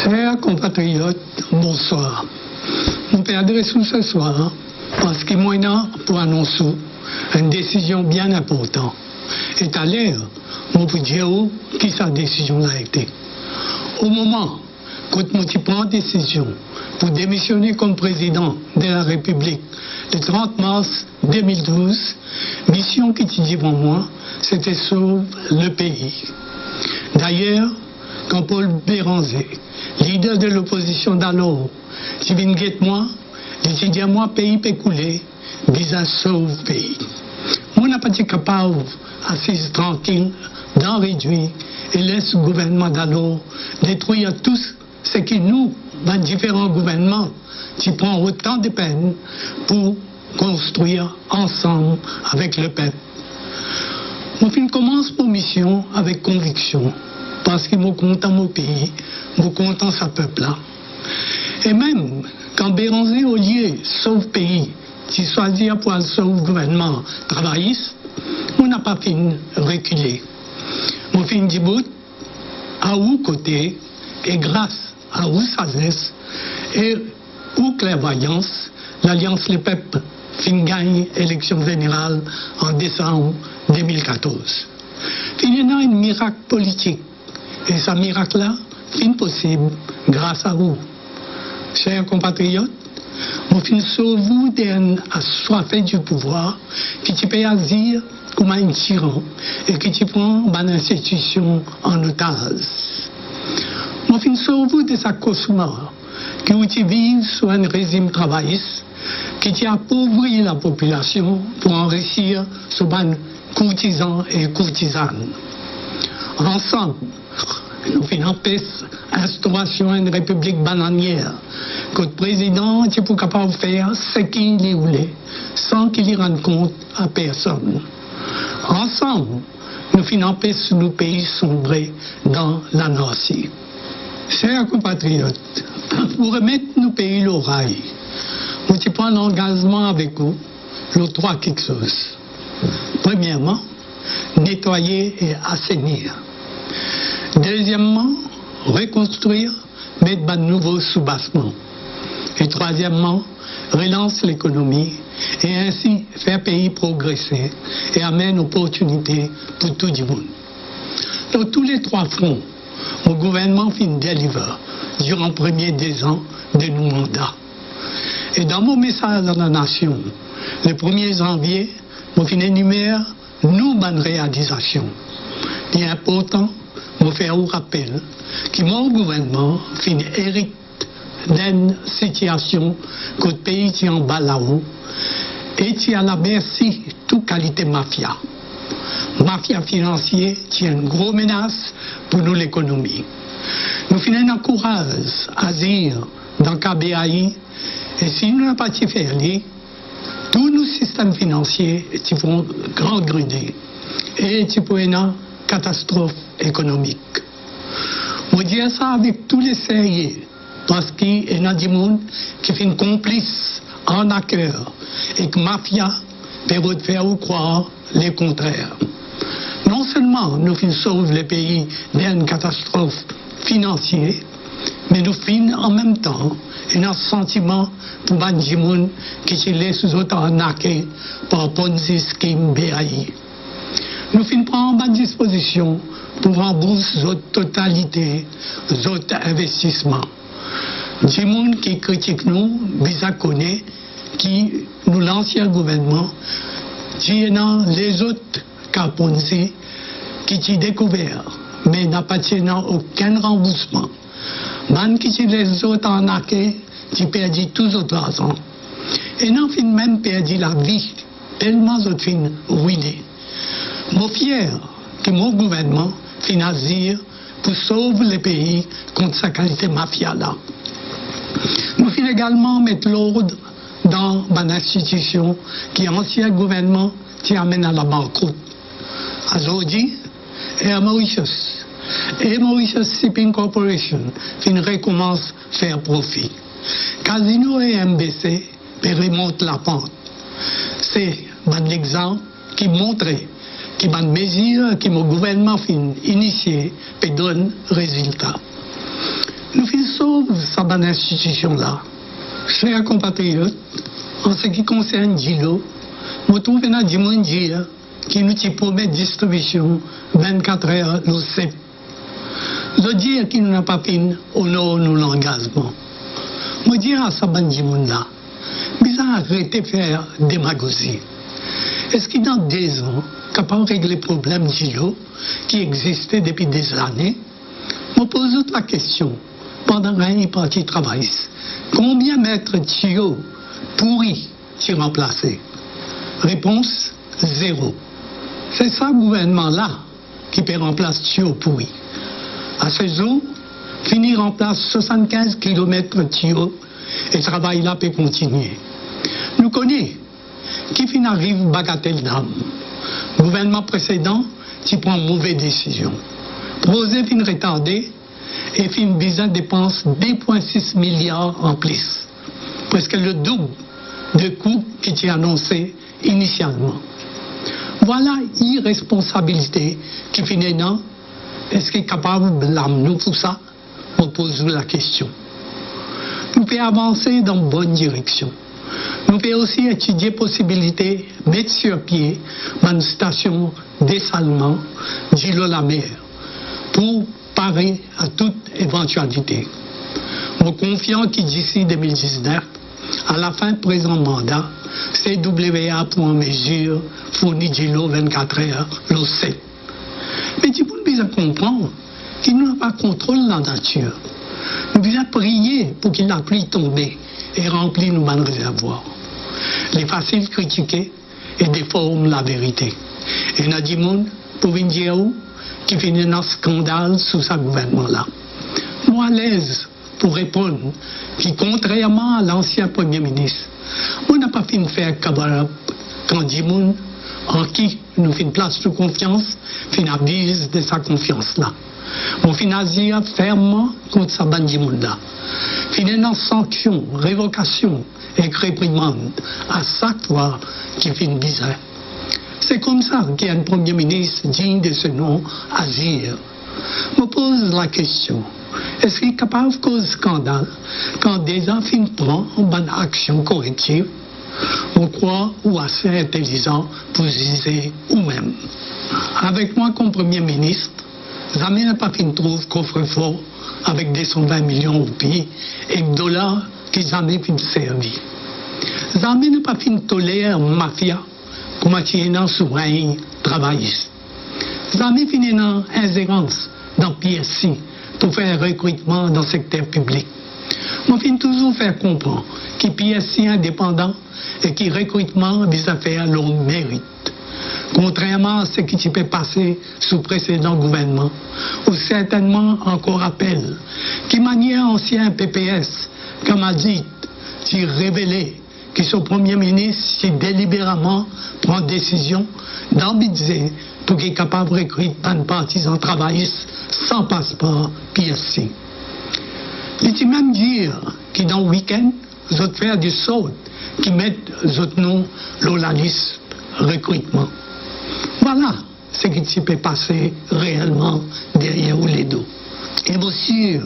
Chers compatriotes, bonsoir. Mon père adresse ce soir parce qu'il m'en a pour annoncer une décision bien importante. Et à l'heure, mon peut dire qui sa décision a été. Au moment quand moi prends décision pour démissionner comme président de la République le 30 mars 2012, mission qui dit devant moi, c'était sauver le pays. D'ailleurs, quand Paul Béranger, leader de l'opposition d'alors, qui vient guetter moi, il dit à moi, pays peut couler, disant sauve le pays. Moi, n'a pas été capable, assise tranquille, d'en réduire et laisse le gouvernement d'alors détruire tout ce qui nous, dans différents gouvernements, qui prend autant de peine pour construire ensemble avec le peuple. Mon film commence pour mission avec conviction, parce qu'il me content mon pays, me content sa peuple-là. Et même quand Béranger au lieu sauve pays, qui choisit pour sauver le gouvernement travailliste, on n'a pas fini de reculer. Mon film dit bout, à où côté, et grâce à où sagesse, et où clairvoyance, l'Alliance Les Peuples fin gagne l'élection générale en décembre 2014. Il y a un miracle politique. Et ce miracle-là, fin possible grâce à vous. Chers compatriotes, on fin sauve vous d'un assoiffé du pouvoir qui te peut agir comme un tyran et qui te prend une institution en otage. On fin sauve vous de sa cauchemar qui vit sur un régime travailliste qui appauvrit la population pour enrichir ce ban courtisans et courtisanes. Ensemble, nous empêchons l'instauration d'une république bananière que le président est pour capable de faire ce qu'il voulait sans qu'il y rende compte à personne. Ensemble, nous empêchons nos pays sombrer dans l'anarchie. Chers compatriotes, pour remettre nos pays l'oreille, nous prenons l'engagement avec vous, les trois quelque chose. Premièrement, nettoyer et assainir. Deuxièmement, reconstruire, mettre de nouveaux sous-bassements. Et troisièmement, relancer l'économie et ainsi faire pays progresser et amener opportunités pour tout le monde. Dans tous les trois fronts, le gouvernement fin deliver durant les premiers 2 ans de nos mandats. Et dans mon message à la nation, le 1er janvier, je fin énumère nos bonnes réalisations. Il est important de faire un rappel que mon gouvernement fin hérite d'une situation que le pays est en bas là-haut et qui à la merci de toute qualité mafia. Mafia financière qui est une grosse menace pour nous l'économie. Nous finissons encourage à agir dans le KBAI et si nous n'avons pas fait tous nos systèmes financiers vont grand gruder et pour une catastrophe économique. Je dis ça avec tous les sérieux parce qu'il y a des gens qui sont complices en accord et que la mafia peut faire croire le contraire. Non seulement nous sauvons le pays d'une catastrophe financière, mais nous finissons en même temps un sentiment pour les gens qui se laissent autres arnaquer par Ponzi Scheme BAI. Nous prenons une disposition pour rembourser la totalité des autres investissements. Les gens qui critiquent nous, bien connaissent, qui nous l'ancien gouvernement, les autres cas Ponzi qui ont découvert, mais n'a pas aucun remboursement. Man qui les autres arnaqués, qui perdent tout autre argent. Et non, fin même perdu la vie, tellement d'autres fin ruinés. Je suis fier que mon gouvernement fin agir pour sauver le pays contre sa qualité mafia là. Nous fin également mettre l'ordre dans une institution qui est ancien gouvernement qui amène à la banqueroute. À Zodi et à Mauritius. Et Mauritius Shipping Corporation recommence à faire profit. Casino et MBC remontent la pente. C'est un exemple qui montre que les mesures que le gouvernement a initiées peuvent donner résultat. Nous faisons trouve sa bonne institution-là. Chers compatriotes, en ce qui concerne Dilo, je trouve un Dimandia qui nous promet distribution 24 heures le 7. Je dis qu'il n'a pas pu honorer nos l'engagement. Je dis à sa bande là, mais ça a arrêté de faire démagogie. Est-ce qu'il dans 2 ans, capable de régler le problème Dilo qui existait depuis des années? Je pose la question, pendant un parti travail, combien de mètres tuyaux pourris tu remplacé? Réponse, 0. C'est ça le gouvernement-là qui peut remplacer tuyaux pourris. À ce jour, finir en place 75 km tuyaux et le travail là peut continuer. Nous connaissons qui fin arrive bagatelle d'âme. Le gouvernement précédent qui prend une mauvaise décision. Projet fin retardé et fin besoin dépense 2,6 milliards en plus. Presque le double de coûts qui était annoncé initialement. Voilà l'irresponsabilité qui finit non. Est-ce qu'il est capable de blâmer nous pour ça? On pose la question. Nous pouvons avancer dans une bonne direction. Nous pouvons aussi étudier la possibilité de mettre sur pied une station dessalement d'Îlot-la-Mer pour parer à toute éventualité. Nous confions que d'ici 2019, à la fin du présent mandat, CWA pour en mesure fournir d'Îlot 24 heures le 7. Mais tu peux bien comprendre qu'il n'a pas contrôle de la nature. Nous devons prier pour qu'il la pluie tombe et remplir nos bonnes réservoirs. Les faciles critiquer et déforment la vérité. Et il y a des gens pour venir dire qui finit dans un scandale sous ce gouvernement-là. Moi, à l'aise pour répondre, qui contrairement à l'ancien Premier ministre, on n'a pas fini de faire cabaret quand des gens en qui nous fait une place de confiance, fin abuse de sa confiance-là. On fin agir fermement contre sa bande de monde-là. Fin dans sanction, révocation et réprimande à chaque fois qu'il fait une bizarre. C'est comme ça qu'il y a un Premier ministre digne de ce nom agir. Je me pose la question, est-ce qu'il est capable de causer scandale quand déjà fin prend une bonne action corrective? On croit ou assez intelligent pour juger ou-même. Avec moi comme Premier ministre, jamais n'a pas fini trouve coffre-fort avec 220 millions de roupies et de dollars qui jamais fini servir. Jamais n'a pas fini tolérer mafia comme attirer souverain travailliste. Jamais fini dans ingérence dans PSC pour faire recrutement dans le secteur public. Moi, fin toujours faire comprendre que PSC indépendant et que recrutement vise à faire leur mérite. Contrairement à ce qui s'est passé sous précédent gouvernement, ou certainement encore rappel, qui manière ancien PPS, comme a dit, qui révélait que son Premier ministre qui délibérément prend décision d'ambitiser pour qu'il est capable de recruter un partisans travaillistes sans passeport PSC. Il dit même dire que dans le week-end, vous allez faire des sautes qui mettent votre nom dans la liste recrutement. Voilà ce qui s'est passé réellement derrière les dos. Et bien sûr,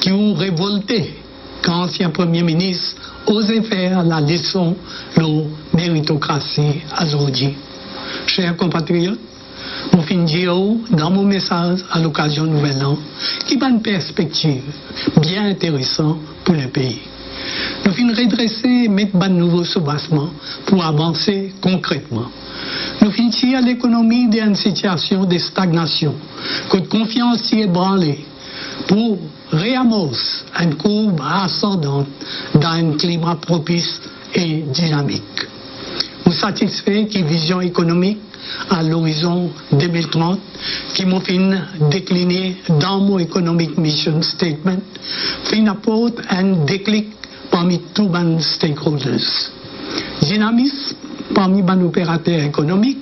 qui ont révolté quand l'ancien Premier ministre osait faire la leçon de méritocratie aujourd'hui. Chers compatriotes, je finis dans mon message à l'occasion du Nouvel An qui a une perspective bien intéressante pour le pays. Nous finissons redresser et mettre un nouveau soubassement pour avancer concrètement. Nous finissons à l'économie d'une situation de stagnation, que de confiance y est branlée, pour réamorcer une courbe ascendante dans un climat propice et dynamique. Nous satisfaits que vision économique à l'horizon 2030, qui m'ont fait décliner dans mon Economic Mission Statement, fin apporte un déclic parmi tous les stakeholders. Dynamisme parmi les opérateurs économiques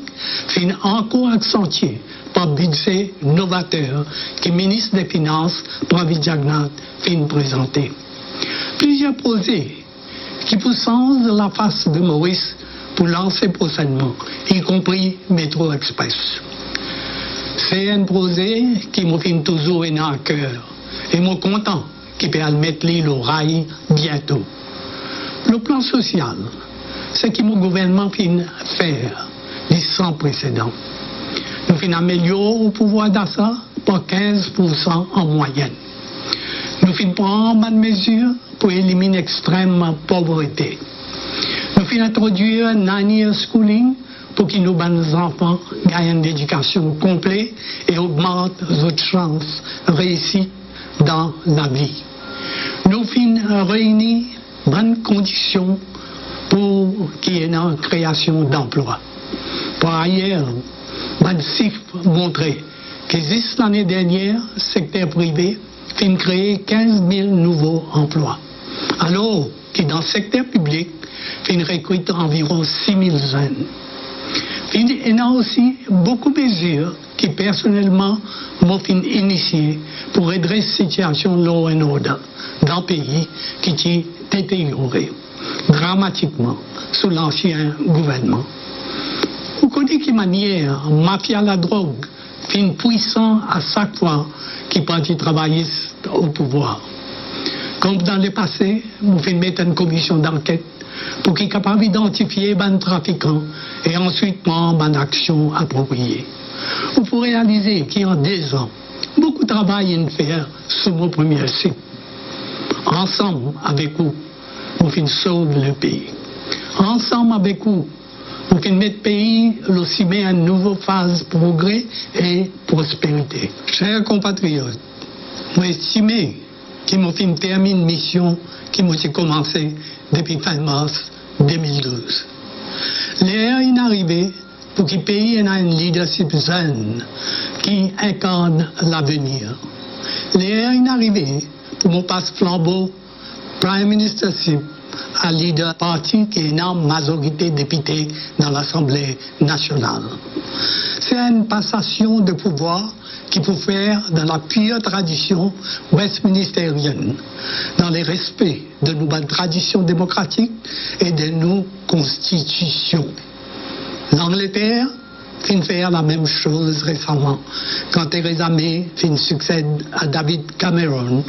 fin encore accentué par budget novateur que le ministre des Finances, Pravi Jagnnath, fin présenté. Plusieurs projets qui poussent la face de Maurice pour lancer prochainement, y compris Métro Express. C'est un projet qui me fait toujours à cœur et je suis content qui peut mettre l'oreille bientôt. Le plan social, c'est ce que mon gouvernement finit faire du sans précédent. Nous finissons améliorer le pouvoir d'achat par 15% en moyenne. Nous finissons prendre bonne mesure pour éliminer l'extrême pauvreté. Nous finissons introduire un nanny schooling pour que nos enfants gagnent une éducation complète et augmentent leurs chances de réussite dans la vie. Nous finissons réunir bonnes conditions pour qu'il y ait une création d'emplois. Par ailleurs, les chiffres montrent que juste l'année dernière, le secteur privé a créé 15 000 nouveaux emplois, alors que dans le secteur public, il recrute environ 6 000 jeunes. Il y a aussi beaucoup de mesures qui personnellement m'ont initiées pour redresser la situation de law and order dans le pays qui était détérioré dramatiquement sous l'ancien gouvernement. Vous connaissez de quelle manière la mafia de la drogue fait puissant à chaque fois qu'il parti travailler au pouvoir. Comme dans le passé, vous faites mettre une commission d'enquête pour qu'il soit capable d'identifier les trafiquants et ensuite prendre une action appropriée. Vous pourrez réaliser qu'il y a 2 ans, beaucoup de travail à faire sur mon premier site. Ensemble avec vous, vous finissez sauver le pays. Ensemble avec vous, vous finissez mettre le pays aussi bien à une nouvelle phase de progrès et prospérité. Chers compatriotes, vous estimez qu'ils m'ont fait terminer une mission qui m'a commencé depuis fin mars 2012. L'heure est arrivée pour que le pays ait un leadership jeune qui incarne l'avenir. L'heure est arrivée pour mon passe-flambeau Prime Ministership à leader parti qui est une majorité de députés dans l'Assemblée nationale. C'est une passation de pouvoir qu'il faut faire dans la pure tradition westminstérienne, dans le respect de nos traditions démocratiques et de nos constitutions. L'Angleterre fin faire la même chose récemment, quand Theresa May fin succède à David Cameron,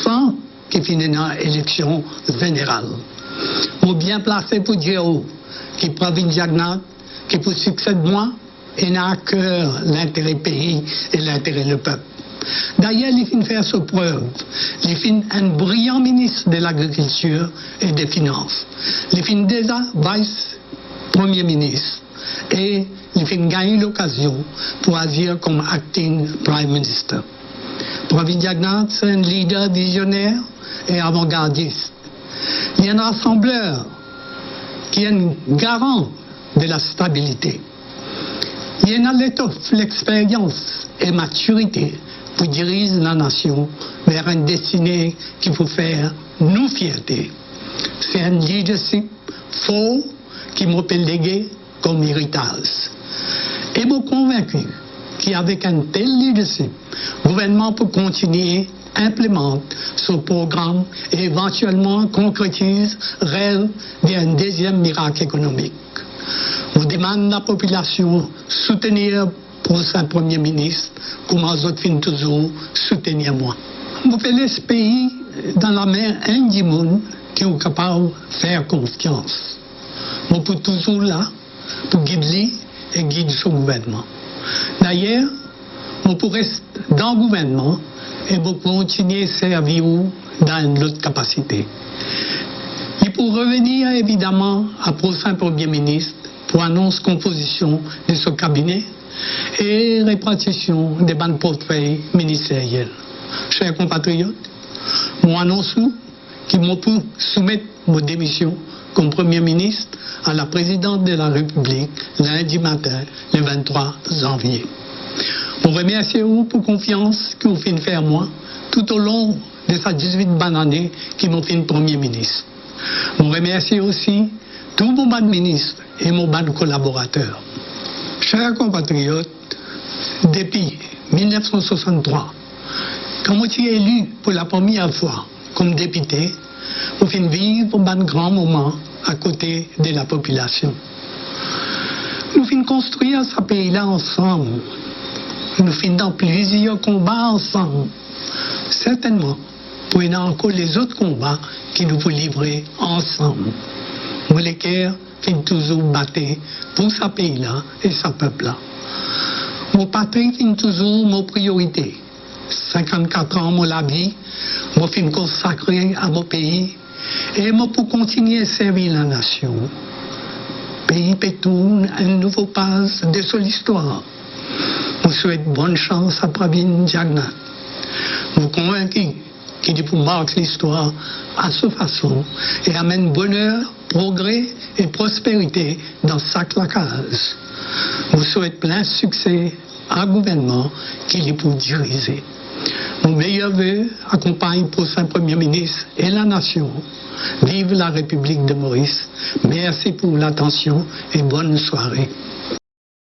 sans qu'il finisse une élection générale. Moi bien placé pour dire qui Pravin Jagnnath, qui pour succéder moi, et n'a à cœur l'intérêt pays et l'intérêt du peuple. D'ailleurs, il finit faire sa preuve. Il finit un brillant ministre de l'Agriculture et des Finances. Il finit déjà vice-premier ministre. Et il finit gagner l'occasion pour agir comme acting prime minister. Pravin Jagnnath, c'est un leader visionnaire et avant-gardiste. Il y a un rassembleur qui est un garant de la stabilité. Il y a l'étoffe, l'expérience et maturité pour diriger la nation vers une destinée qui peut faire nous fierté. C'est un leadership fort qui m'a légué comme héritage. Et je suis convaincu qu'avec un tel leadership, le gouvernement peut continuer implémente ce programme et éventuellement concrétise rêve d'un deuxième miracle économique. On demande à la population soutenir pour son Premier ministre, comme les autres finissent toujours soutenir moi. On fait ce pays dans la main du monde qui est capable de faire confiance. On peut toujours là pour guider et guider son gouvernement. D'ailleurs, on peut rester dans le gouvernement et pour continuer à servir dans une autre capacité. Et pour revenir évidemment à prochain Premier ministre pour annoncer composition de ce cabinet et répartition des bancs portefeuilles ministériels. Chers compatriotes, moi annonce qu'il m'a pu soumettre ma démission comme Premier ministre à la présidente de la République lundi matin, le 23 janvier. Je vous remercie pour la confiance que vous faites faire moi tout au long de ces 18 bonnes années qui m'ont fait Premier ministre. Je vous remercie aussi tous vos bons ministres et mon bons collaborateurs. Chers compatriotes, depuis 1963, quand je suis élu pour la première fois comme député, je suis vivre un grand moment à côté de la population. Nous finissons construire ce pays-là ensemble. Nous finissons dans plusieurs combats ensemble. Certainement, pour y encore les autres combats qui nous faut livrer ensemble. Moi, les cœurs, qui toujours battre pour ce pays-là et ce peuple-là. Mon patrie est toujours mon priorité. 54 ans, mon la vie, mon film consacré à mon pays et moi pour continuer à servir la nation. Pays pétoune, un nouveau pas de son histoire. Je souhaite bonne chance à Pravin Jagannath. Je suis convaincu qu'il pour marquer l'histoire à sa façon et amène bonheur, progrès et prospérité dans chaque case. Je souhaite plein succès à un gouvernement qu'il est pour diriger. Mon meilleur vœu accompagne pour son Premier ministre et la nation. Vive la République de Maurice. Merci pour l'attention et bonne soirée.